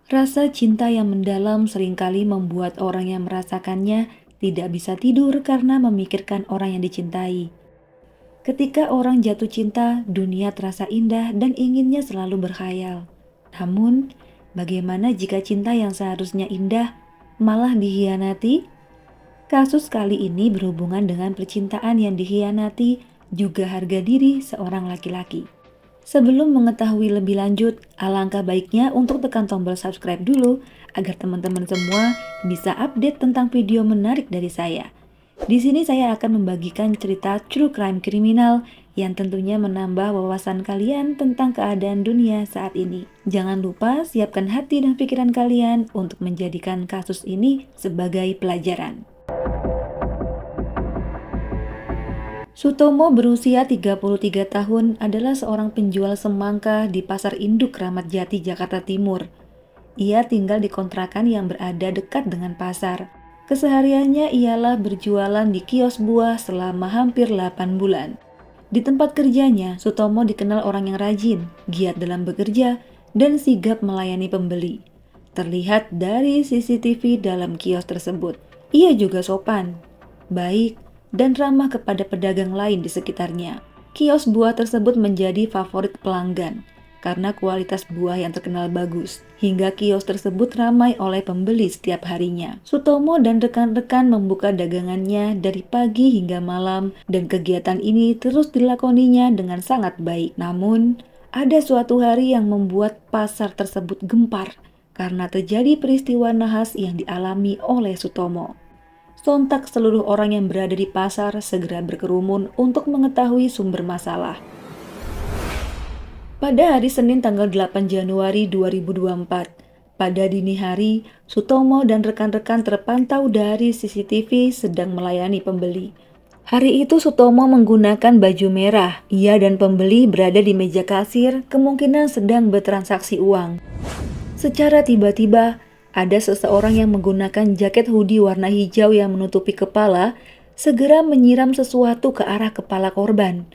Rasa cinta yang mendalam seringkali membuat orang yang merasakannya tidak bisa tidur karena memikirkan orang yang dicintai. Ketika orang jatuh cinta, dunia terasa indah dan inginnya selalu berkhayal. Namun, bagaimana jika cinta yang seharusnya indah malah dikhianati? Kasus kali ini berhubungan dengan percintaan yang dikhianati, juga harga diri seorang laki-laki. Sebelum mengetahui lebih lanjut, alangkah baiknya untuk tekan tombol subscribe dulu agar teman-teman semua bisa update tentang video menarik dari saya. Di sini saya akan membagikan cerita true crime kriminal yang tentunya menambah wawasan kalian tentang keadaan dunia saat ini. Jangan lupa siapkan hati dan pikiran kalian untuk menjadikan kasus ini sebagai pelajaran. Sutomo berusia 33 tahun adalah seorang penjual semangka di Pasar Induk Kramat Jati, Jakarta Timur. Ia tinggal di kontrakan yang berada dekat dengan pasar. Kesehariannya ialah berjualan di kios buah selama hampir 8 bulan. Di tempat kerjanya, Sutomo dikenal orang yang rajin, giat dalam bekerja, dan sigap melayani pembeli. Terlihat dari CCTV dalam kios tersebut. Ia juga sopan, baik, dan ramah kepada pedagang lain di sekitarnya. Kios buah tersebut menjadi favorit pelanggan karena kualitas buah yang terkenal bagus, hingga kios tersebut ramai oleh pembeli setiap harinya. Sutomo dan rekan-rekan membuka dagangannya dari pagi hingga malam, dan kegiatan ini terus dilakoninya dengan sangat baik. Namun, ada suatu hari yang membuat pasar tersebut gempar karena terjadi peristiwa nahas yang dialami oleh Sutomo. Sontak seluruh orang yang berada di pasar segera berkerumun untuk mengetahui sumber masalah. Pada hari Senin tanggal 8 Januari 2024, pada dini hari, Sutomo dan rekan-rekan terpantau dari CCTV sedang melayani pembeli. Hari itu Sutomo menggunakan baju merah. Ia dan pembeli berada di meja kasir, kemungkinan sedang bertransaksi uang. Secara tiba-tiba, ada seseorang yang menggunakan jaket hoodie warna hijau yang menutupi kepala, segera menyiram sesuatu ke arah kepala korban.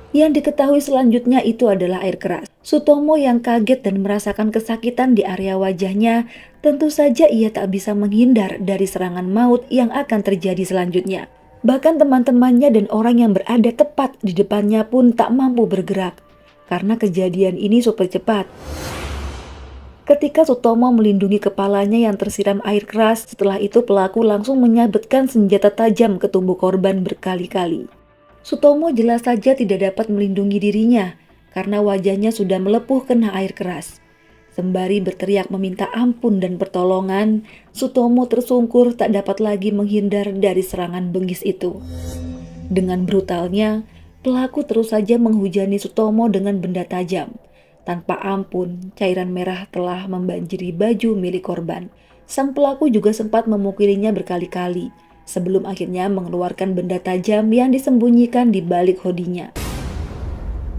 Yang diketahui selanjutnya itu adalah air keras. Sutomo yang kaget dan merasakan kesakitan di area wajahnya, tentu saja ia tak bisa menghindar dari serangan maut yang akan terjadi selanjutnya. Bahkan teman-temannya dan orang yang berada tepat di depannya pun tak mampu bergerak, karena kejadian ini super cepat. Ketika Sutomo melindungi kepalanya yang tersiram air keras, setelah itu pelaku langsung menyabetkan senjata tajam ke tubuh korban berkali-kali. Sutomo jelas saja tidak dapat melindungi dirinya karena wajahnya sudah melepuh kena air keras. Sembari berteriak meminta ampun dan pertolongan, Sutomo tersungkur tak dapat lagi menghindar dari serangan bengis itu. Dengan brutalnya, pelaku terus saja menghujani Sutomo dengan benda tajam. Tanpa ampun, cairan merah telah membanjiri baju milik korban. Sang pelaku juga sempat memukulinya berkali-kali, sebelum akhirnya mengeluarkan benda tajam yang disembunyikan di balik hoodie-nya.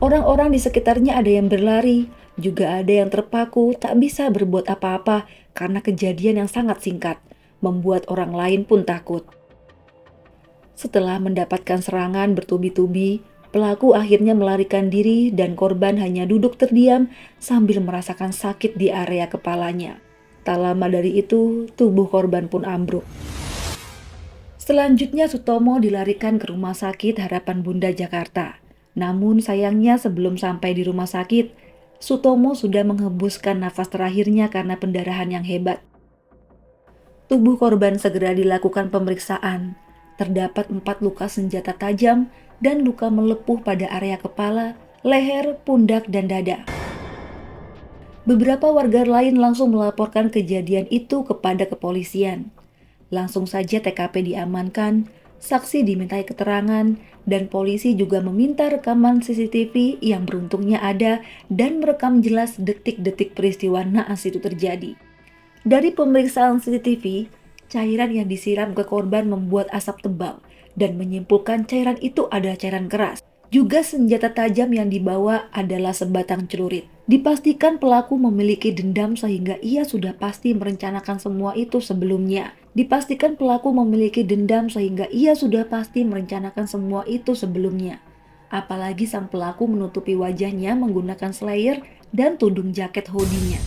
Orang-orang di sekitarnya ada yang berlari, juga ada yang terpaku tak bisa berbuat apa-apa karena kejadian yang sangat singkat, membuat orang lain pun takut. Setelah mendapatkan serangan bertubi-tubi, pelaku akhirnya melarikan diri dan korban hanya duduk terdiam sambil merasakan sakit di area kepalanya. Tak lama dari itu, tubuh korban pun ambruk. Selanjutnya Sutomo dilarikan ke Rumah Sakit Harapan Bunda Jakarta. Namun sayangnya sebelum sampai di rumah sakit, Sutomo sudah menghembuskan nafas terakhirnya karena pendarahan yang hebat. Tubuh korban segera dilakukan pemeriksaan. Terdapat 4 luka senjata tajam dan luka melepuh pada area kepala, leher, pundak, dan dada. Beberapa warga lain langsung melaporkan kejadian itu kepada kepolisian. Langsung saja TKP diamankan, saksi dimintai keterangan, dan polisi juga meminta rekaman CCTV yang beruntungnya ada dan merekam jelas detik-detik peristiwa naas itu terjadi. Dari pemeriksaan CCTV, cairan yang disiram ke korban membuat asap tebal dan menyimpulkan cairan itu adalah cairan keras. Juga senjata tajam yang dibawa adalah sebatang celurit. Dipastikan pelaku memiliki dendam sehingga ia sudah pasti merencanakan semua itu sebelumnya. Apalagi sang pelaku menutupi wajahnya menggunakan slayer dan tudung jaket hoodie-nya.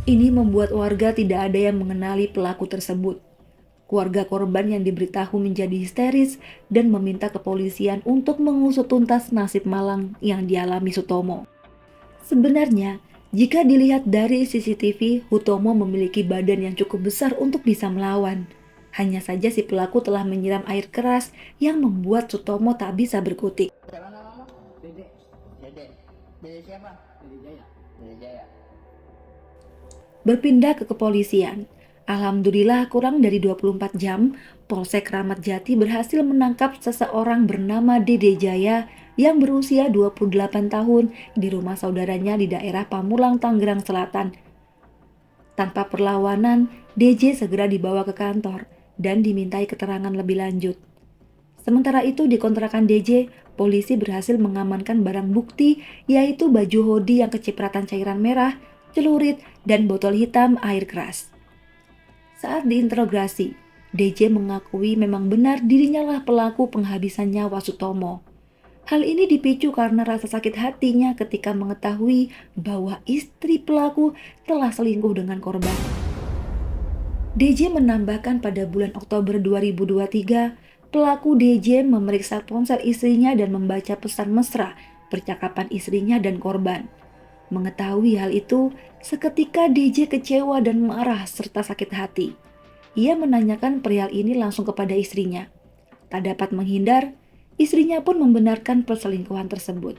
Ini membuat warga tidak ada yang mengenali pelaku tersebut. Keluarga korban yang diberitahu menjadi histeris dan meminta kepolisian untuk mengusut tuntas nasib malang yang dialami Sutomo. Sebenarnya, jika dilihat dari CCTV, Hutomo memiliki badan yang cukup besar untuk bisa melawan. Hanya saja si pelaku telah menyiram air keras yang membuat Sutomo tak bisa berkutik. Siapa namamu? Dede. Dede. Dede siapa? Dede Jaya. Dede Jaya. Berpindah ke kepolisian. Alhamdulillah kurang dari 24 jam, Polsek Kramat Jati berhasil menangkap seseorang bernama Dede Jaya yang berusia 28 tahun di rumah saudaranya di daerah Pamulang, Tangerang Selatan. Tanpa perlawanan, DJ segera dibawa ke kantor dan dimintai keterangan lebih lanjut. Sementara itu di kontrakan DJ, polisi berhasil mengamankan barang bukti yaitu baju hoodie yang kecipratan cairan merah, celurit, dan botol hitam air keras. Saat diinterogasi, DJ mengakui memang benar dirinya lah pelaku penghabisan nyawa Sutomo. Hal ini dipicu karena rasa sakit hatinya ketika mengetahui bahwa istri pelaku telah selingkuh dengan korban. DJ menambahkan pada bulan Oktober 2023, pelaku DJ memeriksa ponsel istrinya dan membaca pesan mesra percakapan istrinya dan korban. Mengetahui hal itu, seketika DJ kecewa dan marah serta sakit hati. Ia menanyakan perihal ini langsung kepada istrinya. Tak dapat menghindar, istrinya pun membenarkan perselingkuhan tersebut.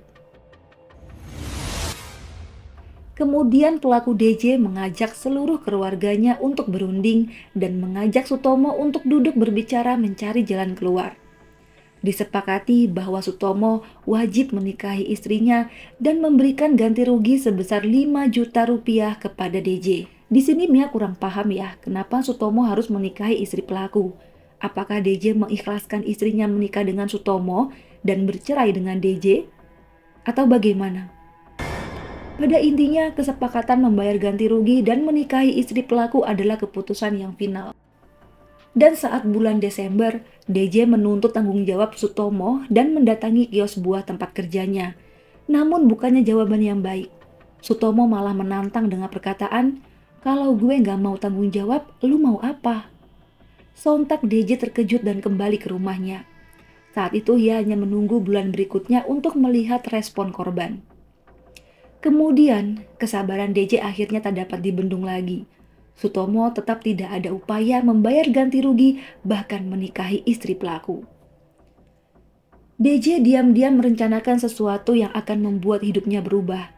Kemudian pelaku DJ mengajak seluruh keluarganya untuk berunding dan mengajak Sutomo untuk duduk berbicara mencari jalan keluar. Disepakati bahwa Sutomo wajib menikahi istrinya dan memberikan ganti rugi sebesar 5 juta rupiah kepada DJ. Di sini Mia kurang paham ya, kenapa Sutomo harus menikahi istri pelaku. Apakah DJ mengikhlaskan istrinya menikah dengan Sutomo dan bercerai dengan DJ? Atau bagaimana? Pada intinya, kesepakatan membayar ganti rugi dan menikahi istri pelaku adalah keputusan yang final. Dan saat bulan Desember, DJ menuntut tanggung jawab Sutomo dan mendatangi kios buah tempat kerjanya. Namun bukannya jawaban yang baik. Sutomo malah menantang dengan perkataan, "Kalau gue nggak mau tanggung jawab, lu mau apa?" Sontak DJ terkejut dan kembali ke rumahnya. Saat itu ia hanya menunggu bulan berikutnya untuk melihat respon korban. Kemudian, kesabaran DJ akhirnya tak dapat dibendung lagi. Sutomo tetap tidak ada upaya membayar ganti rugi, bahkan menikahi istri pelaku. DJ diam-diam merencanakan sesuatu yang akan membuat hidupnya berubah.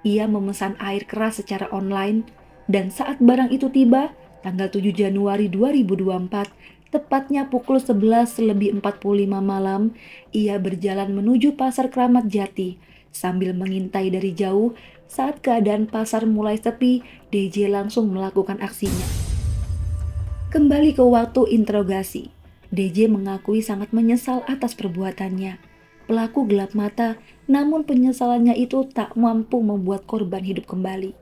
Ia memesan air keras secara online, dan saat barang itu tiba, tanggal 7 Januari 2024, tepatnya pukul 11:45 malam, ia berjalan menuju pasar Kramat Jati. Sambil mengintai dari jauh, saat keadaan pasar mulai sepi, DJ langsung melakukan aksinya. Kembali ke waktu interogasi, DJ mengakui sangat menyesal atas perbuatannya. Pelaku gelap mata, namun penyesalannya itu tak mampu membuat korban hidup kembali.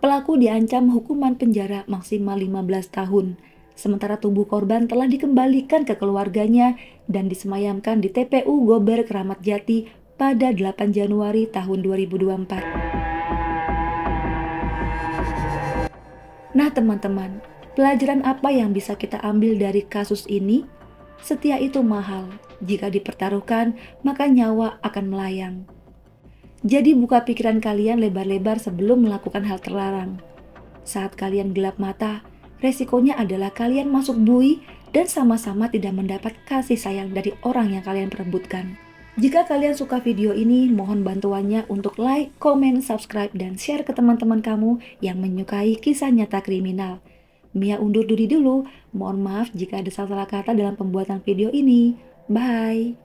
Pelaku diancam hukuman penjara maksimal 15 tahun, sementara tubuh korban telah dikembalikan ke keluarganya dan disemayamkan di TPU Gober Kramat Jati pada 8 Januari tahun 2024. Nah teman-teman, pelajaran apa yang bisa kita ambil dari kasus ini? Setia itu mahal, jika dipertaruhkan maka nyawa akan melayang. Jadi buka pikiran kalian lebar-lebar sebelum melakukan hal terlarang. Saat kalian gelap mata, resikonya adalah kalian masuk bui dan sama-sama tidak mendapat kasih sayang dari orang yang kalian perebutkan. Jika kalian suka video ini, mohon bantuannya untuk like, komen, subscribe, dan share ke teman-teman kamu yang menyukai kisah nyata kriminal. Mia undur diri dulu, mohon maaf jika ada salah kata dalam pembuatan video ini. Bye!